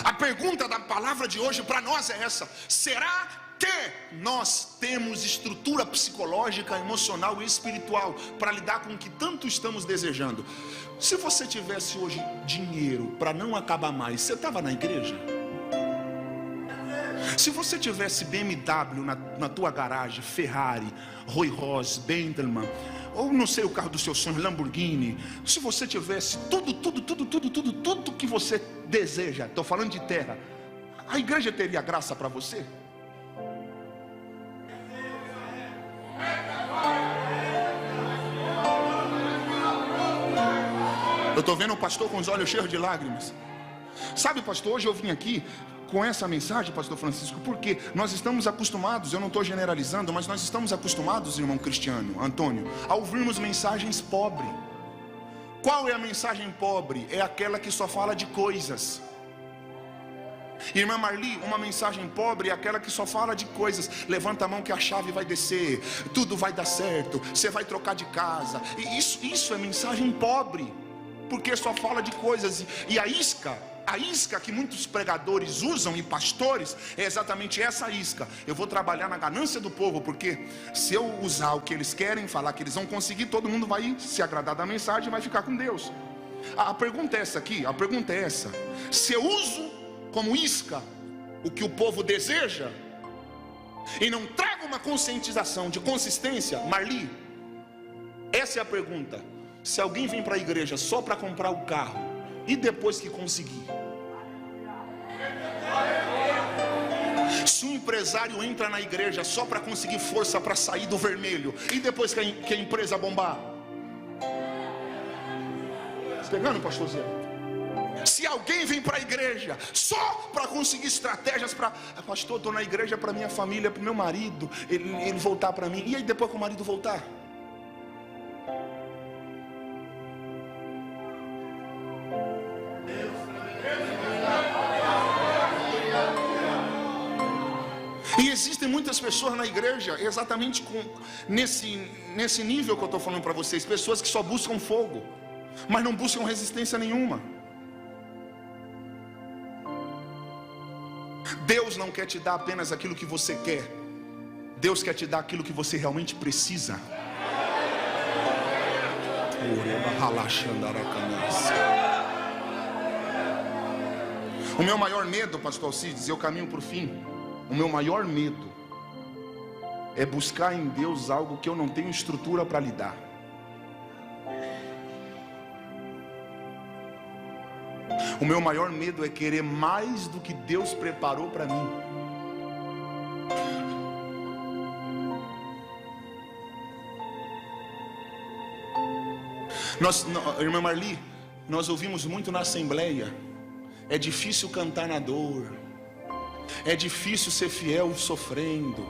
A pergunta da palavra de hoje para nós é essa: será que nós temos estrutura psicológica, emocional e espiritual para lidar com o que tanto estamos desejando? Se você tivesse hoje dinheiro para não acabar mais, você estava na igreja? Se você tivesse BMW na tua garagem, Ferrari, Rolls Royce, Bentley, ou não sei o carro dos seus sonhos, Lamborghini, se você tivesse tudo que você deseja, estou falando de terra, a igreja teria graça para você? Eu estou vendo o pastor com os olhos cheios de lágrimas. Sabe, pastor, hoje eu vim aqui com essa mensagem, pastor Francisco, porque nós estamos acostumados, eu não estou generalizando, mas nós estamos acostumados, irmão Cristiano, Antônio, a ouvirmos mensagens pobres. Qual é a mensagem pobre? É aquela que só fala de coisas. Irmã Marli, uma mensagem pobre é aquela que só fala de coisas. Levanta a mão que a chave vai descer, tudo vai dar certo, você vai trocar de casa. E isso é mensagem pobre, porque só fala de coisas. E a isca que muitos pregadores usam e pastores é exatamente essa isca. Eu vou trabalhar na ganância do povo, porque se eu usar o que eles querem, falar que eles vão conseguir, todo mundo vai se agradar da mensagem e vai ficar com Deus. A pergunta é essa aqui, a pergunta é essa: se eu uso como isca o que o povo deseja e não trago uma conscientização de consistência, Marli, essa é a pergunta. Se alguém vem para a igreja só para comprar o carro e depois que conseguir, se um empresário entra na igreja só para conseguir força para sair do vermelho e depois que a empresa bombar, tá pegando, pastor Zé? Se alguém vem para a igreja só para conseguir estratégias para, pastor, estou na igreja para minha família, para o meu marido, ele voltar para mim, e aí depois que o marido voltar? E existem muitas pessoas na igreja exatamente nesse nível que eu estou falando para vocês, pessoas que só buscam fogo, mas não buscam resistência nenhuma. Deus não quer te dar apenas aquilo que você quer, Deus quer te dar aquilo que você realmente precisa. O meu maior medo, pastor Alcides, eu caminho para o fim. O meu maior medo é buscar em Deus algo que eu não tenho estrutura para lidar. O meu maior medo é querer mais do que Deus preparou para mim. Irmã Marli, nós ouvimos muito na assembleia: é difícil cantar na dor, é difícil ser fiel sofrendo.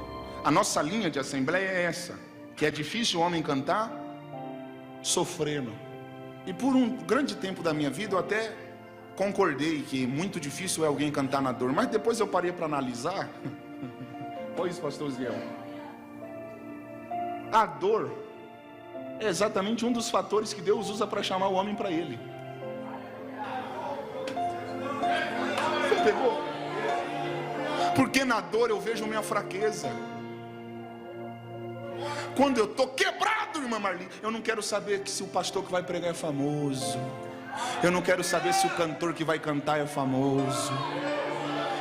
A nossa linha de assembleia é essa, que é difícil o homem cantar sofrendo. E por um grande tempo da minha vida eu até concordei que muito difícil é alguém cantar na dor, mas depois eu parei para analisar. Olha isso, pastor Ziel. A dor é exatamente um dos fatores que Deus usa para chamar o homem para Ele. Você pegou? Porque na dor eu vejo minha fraqueza. Quando eu estou quebrado, irmã Marli, eu não quero saber se o pastor que vai pregar é famoso, eu não quero saber se o cantor que vai cantar é famoso,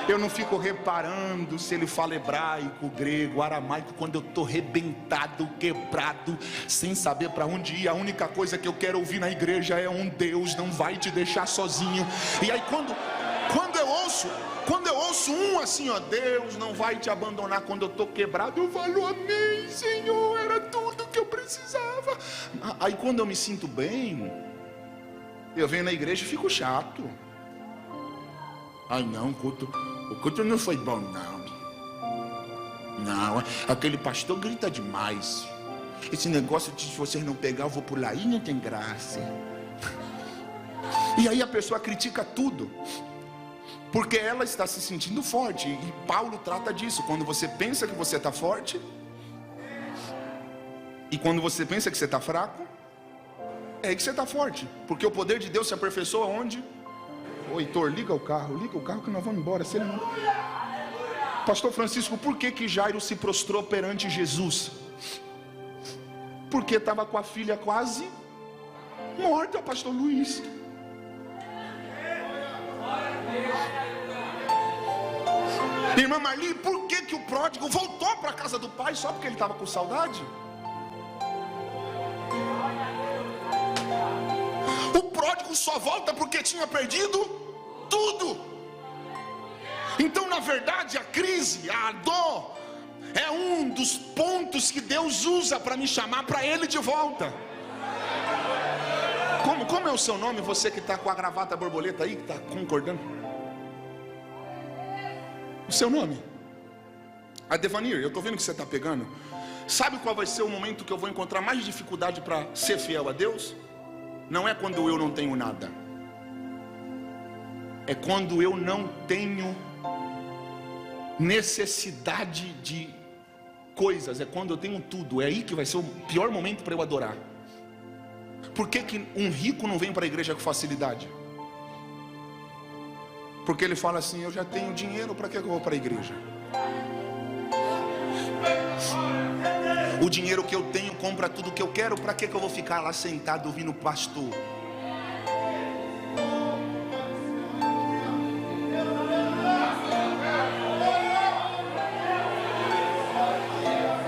eu não fico reparando se ele fala hebraico, grego, aramaico. Quando eu estou rebentado, quebrado, sem saber para onde ir, a única coisa que eu quero ouvir na igreja é um Deus não vai te deixar sozinho. E aí quando eu ouço um assim, ó, Deus não vai te abandonar, quando eu estou quebrado, eu falo, amém, Senhor, era tudo que eu precisava. Aí quando eu me sinto bem, eu venho na igreja e fico chato. Ai não, o culto não foi bom não, aquele pastor grita demais, esse negócio de se vocês não pegar eu vou pular, aí não tem graça. E aí a pessoa critica tudo, porque ela está se sentindo forte. E Paulo trata disso: quando você pensa que você está forte e quando você pensa que você está fraco, é aí que você está forte, porque o poder de Deus se aperfeiçoa onde? Ô Heitor, liga o carro que nós vamos embora. Se ele não... Pastor Francisco, por que Jairo se prostrou perante Jesus? Porque estava com a filha quase morta, pastor Luiz. Irmã Marli, por que o pródigo voltou para a casa do pai? Só porque ele estava com saudade? O pródigo só volta porque tinha perdido tudo. Então, na verdade, a crise, a dor, é um dos pontos que Deus usa para me chamar para Ele de volta. Como é o seu nome? Você que está com a gravata borboleta aí, que está concordando? O seu nome. Adevanir, eu estou vendo que você está pegando. Sabe qual vai ser o momento que eu vou encontrar mais dificuldade para ser fiel a Deus? Não é quando eu não tenho nada. É quando eu não tenho necessidade de coisas. É quando eu tenho tudo. É aí que vai ser o pior momento para eu adorar. Por que um rico não vem para a igreja com facilidade? Porque ele fala assim: eu já tenho dinheiro, para que eu vou para a igreja? O dinheiro que eu tenho compra tudo que eu quero, para que eu vou ficar lá sentado ouvindo o pastor?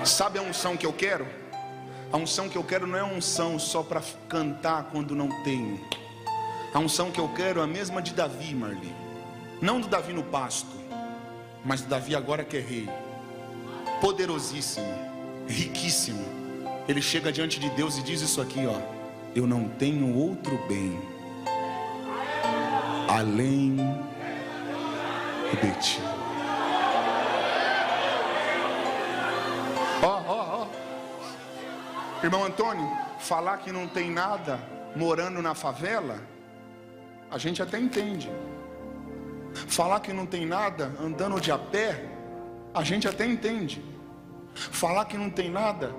Sabe a unção que eu quero? A unção que eu quero não é unção só para cantar quando não tenho. A unção que eu quero é a mesma de Davi, Marli. Não do Davi no pasto, mas do Davi agora que é rei. Poderosíssimo, riquíssimo. Ele chega diante de Deus e diz isso aqui, ó: eu não tenho outro bem além de ti. Irmão Antônio, falar que não tem nada morando na favela, a gente até entende. Falar que não tem nada andando de a pé, a gente até entende. Falar que não tem nada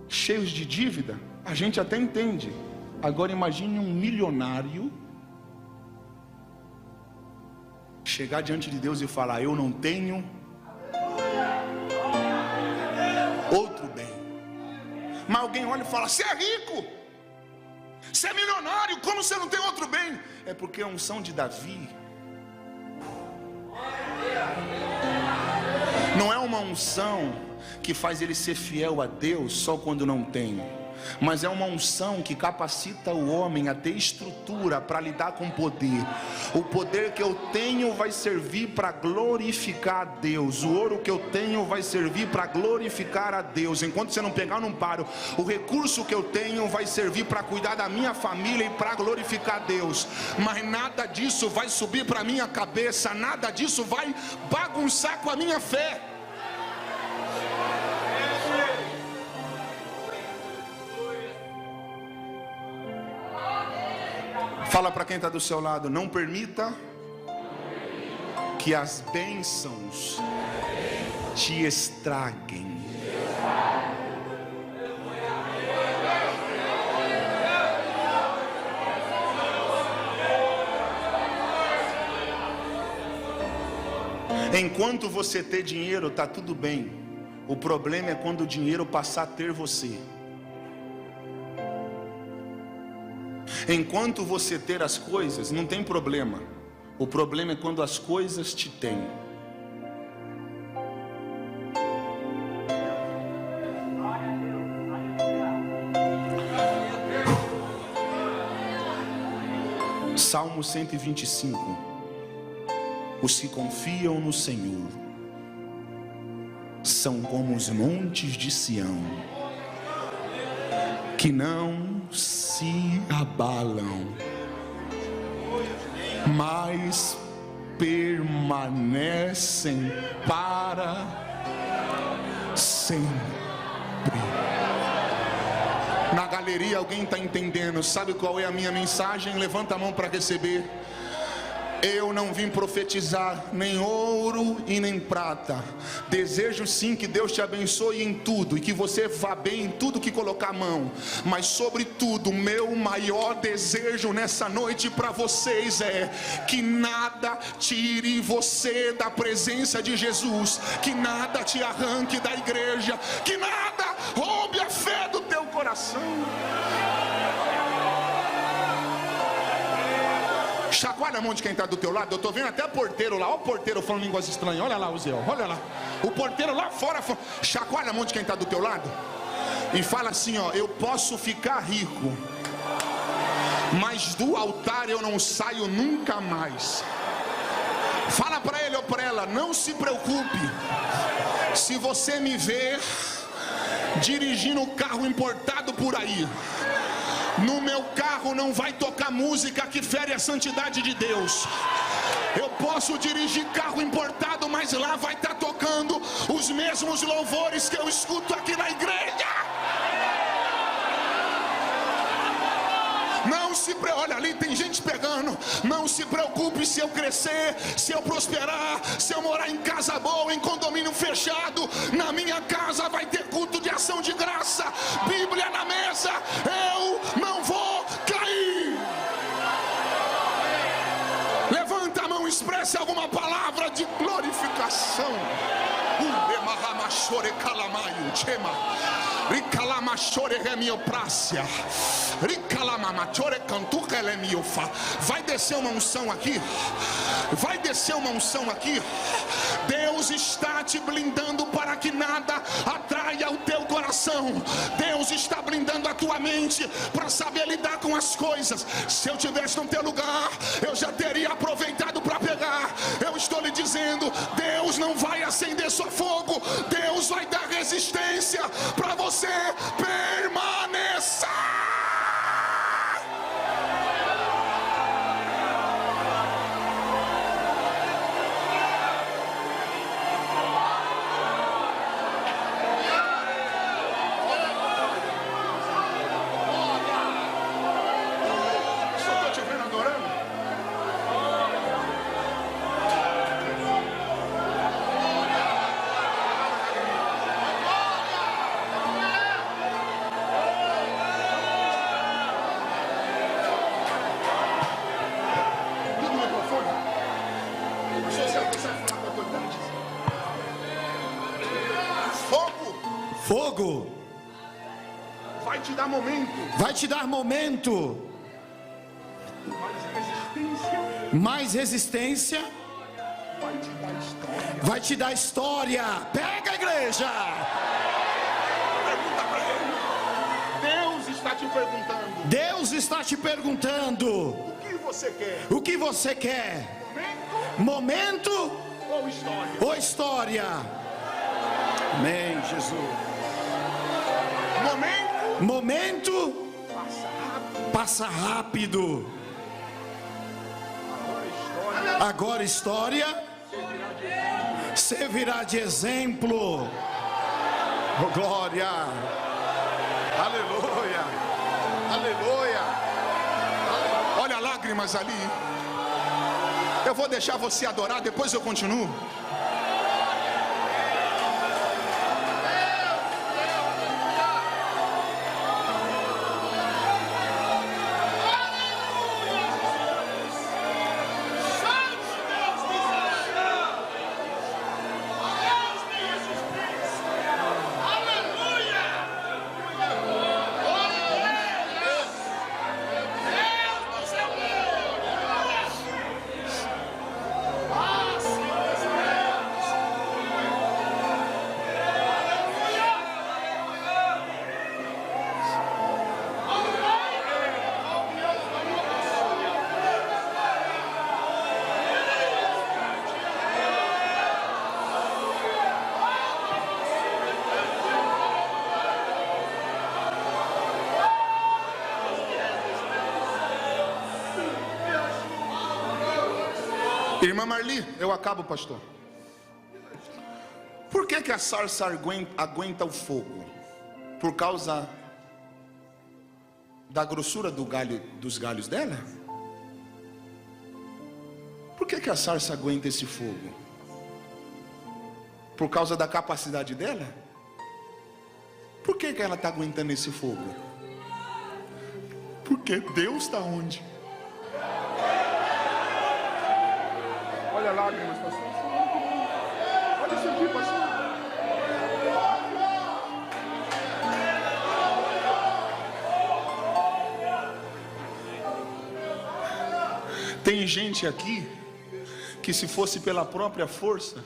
cheios de dívida, a gente até entende. Agora imagine um milionário chegar diante de Deus e falar: eu não tenho outro bem. Mas alguém olha e fala: você é rico, você é milionário, como você não tem outro bem? É porque a unção de Davi não é uma unção que faz ele ser fiel a Deus só quando não tem, mas é uma unção que capacita o homem a ter estrutura para lidar com poder. O poder que eu tenho vai servir para glorificar a Deus. O ouro que eu tenho vai servir para glorificar a Deus. Enquanto você não pegar, eu não paro. O recurso que eu tenho vai servir para cuidar da minha família e para glorificar a Deus. Mas nada disso vai subir para minha cabeça, nada disso vai bagunçar com a minha fé. Fala para quem está do seu lado: não permita que as bênçãos te estraguem. Enquanto você ter dinheiro, está tudo bem. O problema é quando o dinheiro passar a ter você. Enquanto você ter as coisas, não tem problema. O problema é quando as coisas te têm. Salmo 125. Os que confiam no Senhor são como os montes de Sião, que não se abalam, mas permanecem para sempre. Na galeria alguém está entendendo? Sabe qual é a minha mensagem? Levanta a mão para receber. Eu não vim profetizar nem ouro e nem prata. Desejo sim que Deus te abençoe em tudo e que você vá bem em tudo que colocar a mão. Mas sobretudo, o meu maior desejo nessa noite para vocês é que nada tire você da presença de Jesus, que nada te arranque da igreja, que nada roube a fé do teu coração. Chacoalha a mão de quem está do teu lado. Eu estou vendo até porteiro lá. Olha o porteiro falando línguas estranhas. Olha lá, Uziel, olha lá. O porteiro lá fora. Chacoalha a mão de quem está do teu lado e fala assim, ó: eu posso ficar rico, mas do altar eu não saio nunca mais. Fala para ele ou para ela: não se preocupe se você me ver dirigindo um carro importado por aí. No meu carro não vai tocar música que fere a santidade de Deus. Eu posso dirigir carro importado, mas lá vai estar tocando os mesmos louvores que eu escuto aqui na igreja. Olha ali, tem gente pegando. Não se preocupe se eu crescer, se eu prosperar, se eu morar em casa boa, em condomínio fechado. Na minha casa vai ter culto de ação de graça, Bíblia na mesa. Eu não vou cair. Levanta a mão, expresse alguma palavra de glorificação. Vai descer uma unção aqui. Vai descer uma unção aqui. Deus está te blindando para que nada atraia o teu coração. Deus está blindando a tua mente para saber lidar com as coisas. Se eu tivesse no teu lugar, eu já teria aproveitado para pegar. Eu estou lhe dizendo, Deus não vai acender só fogo. Deus vai dar resistência para você permanecer. Fogo vai te dar momento. Vai te dar momento. Mais resistência. Vai te dar história. Pega a igreja. Pergunta para ele. Deus está te perguntando. Deus está te perguntando. O que você quer? O que você quer? Momento ou história? Ou história? Amém, Jesus. Momento passa rápido. Agora história servirá de exemplo. Oh, glória. Aleluia. Aleluia. Olha lágrimas ali. Eu vou deixar você adorar, depois eu continuo. Irmã Marli, eu acabo, pastor. Por que a sarça aguenta o fogo? Por causa da grossura dos galhos dela? Por que a sarça aguenta esse fogo? Por causa da capacidade dela? Por que ela está aguentando esse fogo? Porque Deus está onde? Olha lágrimas, pastor. Olha isso aqui, pastor. Tem gente aqui que, se fosse pela própria força,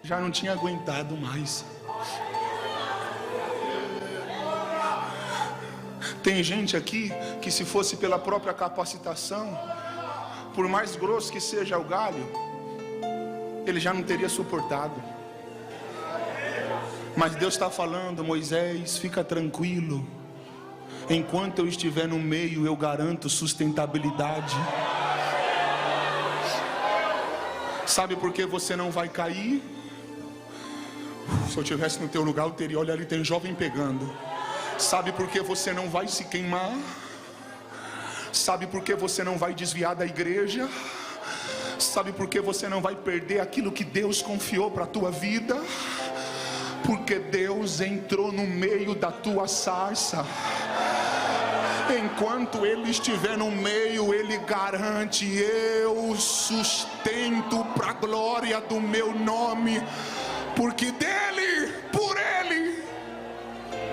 já não tinha aguentado mais. Tem gente aqui que, se fosse pela própria capacitação, por mais grosso que seja o galho, ele já não teria suportado. Mas Deus está falando: Moisés, fica tranquilo. Enquanto eu estiver no meio, eu garanto sustentabilidade. Sabe por que você não vai cair? Se eu estivesse no teu lugar, eu teria, olha ali, tem jovem pegando. Sabe por que você não vai se queimar? Sabe por que você não vai desviar da igreja? Sabe por que você não vai perder aquilo que Deus confiou para a tua vida? Porque Deus entrou no meio da tua sarça. Enquanto Ele estiver no meio, Ele garante: eu sustento para a glória do meu nome, porque dele, por Ele,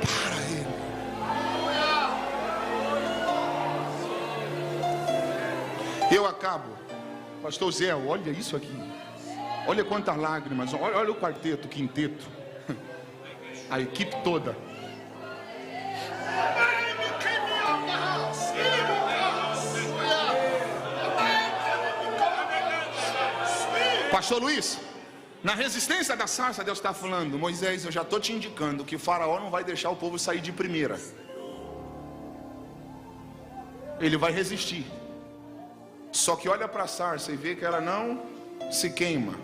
para Ele. Eu acabo, pastor Zé, olha isso aqui, olha quantas lágrimas, olha o quarteto, o quinteto, a equipe toda. Pastor Luiz, na resistência da sarça, Deus está falando: Moisés, eu já estou te indicando que o faraó não vai deixar o povo sair de primeira. Ele vai resistir. Só que olha para a sarça e vê que ela não se queima,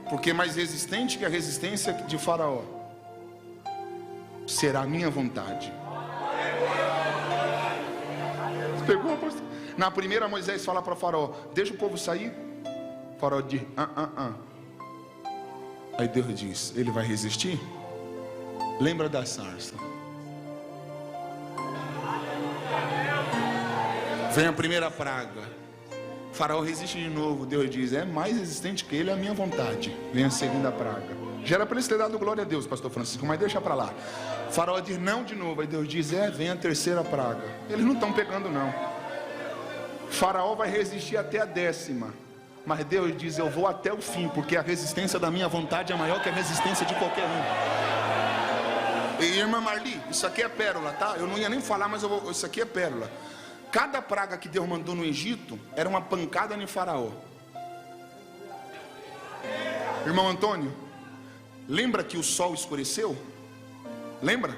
porque mais resistente que a resistência de faraó será a minha vontade. Você pegou, pastor? Na primeira, Moisés fala para o faraó: deixa o povo sair. O faraó diz: Aí Deus diz: ele vai resistir? Lembra da sarça. Vem a primeira praga, o faraó resiste de novo. Deus diz: é mais resistente que ele, é a minha vontade. Vem a segunda praga. Já era para eles terem dado glória a Deus, pastor Francisco, mas deixa para lá. O faraó diz: não de novo. Aí Deus diz: vem a terceira praga. Eles não estão pegando não. O faraó vai resistir até a 10ª. Mas Deus diz: eu vou até o fim, porque a resistência da minha vontade é maior que a resistência de qualquer um. E irmã Marli, isso aqui é pérola, tá? Eu não ia nem falar, mas isso aqui é pérola. Cada praga que Deus mandou no Egito era uma pancada no faraó. Irmão Antônio, lembra que o sol escureceu? Lembra?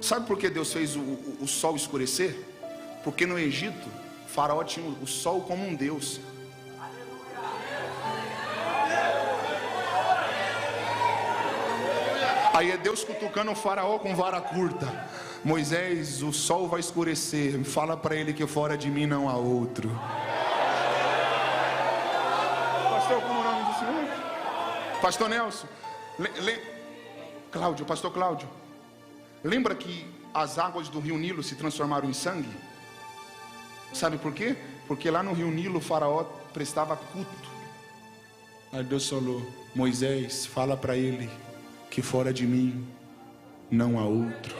Sabe por que Deus fez o sol escurecer? Porque no Egito o faraó tinha o sol como um deus. Aí é Deus cutucando o faraó com vara curta: Moisés, o sol vai escurecer, fala para ele que fora de mim não há outro. Pastor, como é o nome do senhor? Pastor Nelson. Cláudio, pastor Cláudio, lembra que as águas do rio Nilo se transformaram em sangue? Sabe por quê? Porque lá no rio Nilo o faraó prestava culto. Aí Deus falou: Moisés, fala para ele que fora de mim não há outro.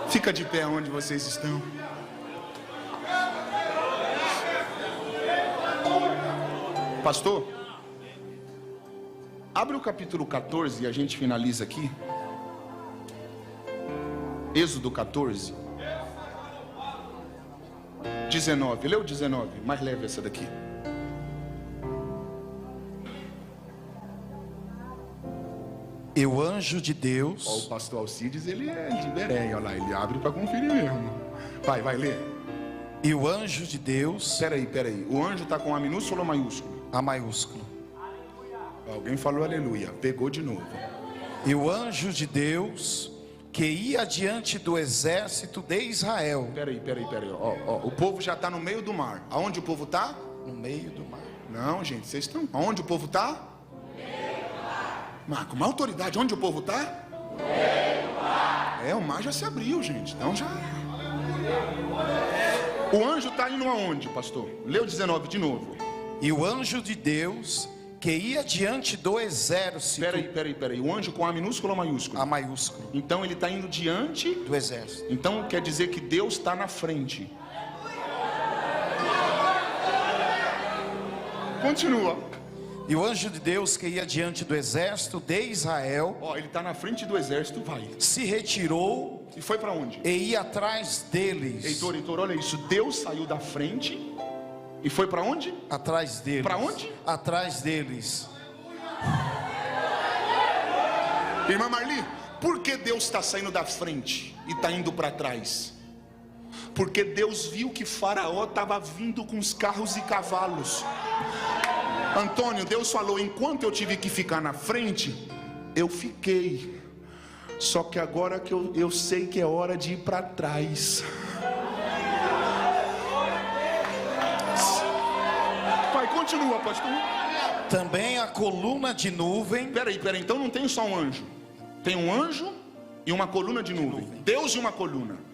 Fica de pé onde vocês estão. Pastor, abre o capítulo 14 e a gente finaliza aqui. Êxodo 14 19, lê o 19, mais leve essa daqui. E o anjo de Deus... Ó, o pastor Alcides, ele é de Berém, olha lá, ele abre para conferir mesmo. Vai ler. E o anjo de Deus... Peraí, o anjo está com A minúsculo ou maiúsculo? A maiúsculo. Alguém falou aleluia, pegou de novo. E o anjo de Deus... que ia diante do exército de Israel. Peraí, ó, o povo já está no meio do mar. Aonde o povo está? No meio do mar. Não, gente, vocês estão... Aonde o povo está? No meio do mar. Mas com uma autoridade, onde o povo está? No meio do mar. O mar já se abriu, gente, então já... O anjo está indo aonde, pastor? Lê o 19 de novo. E o anjo de Deus... que ia diante do exército... Peraí, o anjo com A minúsculo ou maiúsculo? A maiúsculo. Então ele está indo diante... do exército. Então quer dizer que Deus está na frente. Continua. E o anjo de Deus que ia diante do exército de Israel... Ó, ele está na frente do exército, vai. Se retirou... E foi para onde? E ia atrás deles. Heitor, olha isso. Deus saiu da frente... E foi para onde? Atrás deles. Para onde? Atrás deles. Irmã Marli, por que Deus está saindo da frente e está indo para trás? Porque Deus viu que Faraó estava vindo com os carros e cavalos. Antônio, Deus falou: enquanto eu tive que ficar na frente, eu fiquei. Só que agora que eu sei que é hora de ir para trás. Vai, continua, pastor. Também a coluna de nuvem. Peraí, então não tem só um anjo. Tem um anjo e uma coluna de nuvem. Deus e uma coluna.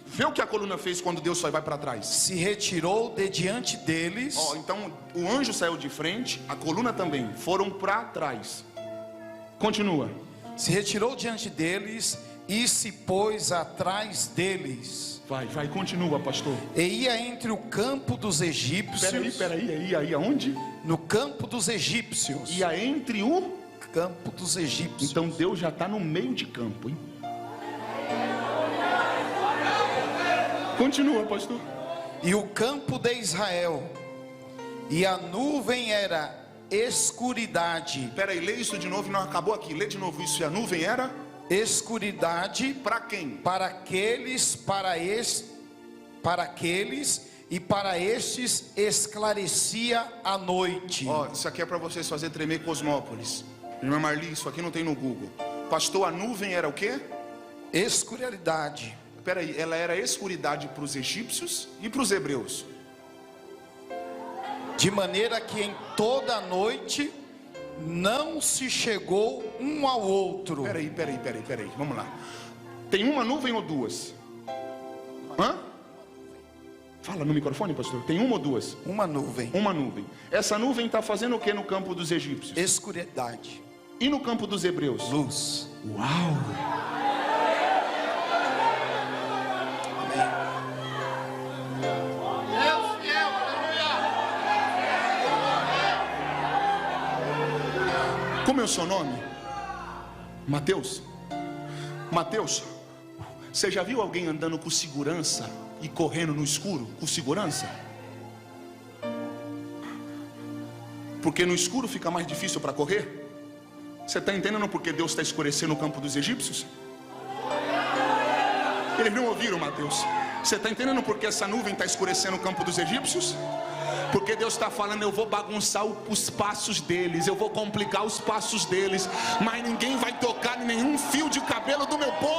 Vê o que a coluna fez quando Deus vai para trás. Se retirou de diante deles. Então o anjo saiu de frente, a coluna também. Foram para trás. Continua. Se retirou diante deles e se pôs atrás deles. Vai, continua, pastor. E ia entre o campo dos egípcios. Peraí, aí aonde? No campo dos egípcios. Ia entre o campo dos egípcios. Então Deus já está no meio de campo, hein? Continua, pastor. E o campo de Israel, e a nuvem era escuridade. Lê isso de novo, não acabou aqui. Lê de novo isso. E a nuvem era escuridade. Para quem? Para aqueles e para estes esclarecia a noite. Isso aqui é para vocês fazer tremer Cosmópolis. Irmã Marli, isso aqui não tem no Google. Pastor, a nuvem era o quê? Escuridade. Ela era escuridade para os egípcios e para os hebreus. De maneira que em toda a noite não se chegou um ao outro. Peraí, vamos lá. Tem uma nuvem ou duas? Hã? Fala no microfone, pastor. Tem uma ou duas? Uma nuvem. Uma nuvem. Essa nuvem está fazendo o que no campo dos egípcios? Escuridade. E no campo dos hebreus? Luz. Uau! Como é o seu nome? Mateus. Mateus, você já viu alguém andando com segurança e correndo no escuro com segurança? Porque no escuro fica mais difícil para correr. Você está entendendo porque Deus está escurecendo o campo dos egípcios? Eles não ouviram, Mateus. Você está entendendo porque essa nuvem está escurecendo o campo dos egípcios? Porque Deus está falando: eu vou bagunçar os passos deles, eu vou complicar os passos deles, mas ninguém vai tocar em nenhum fio de cabelo do meu povo.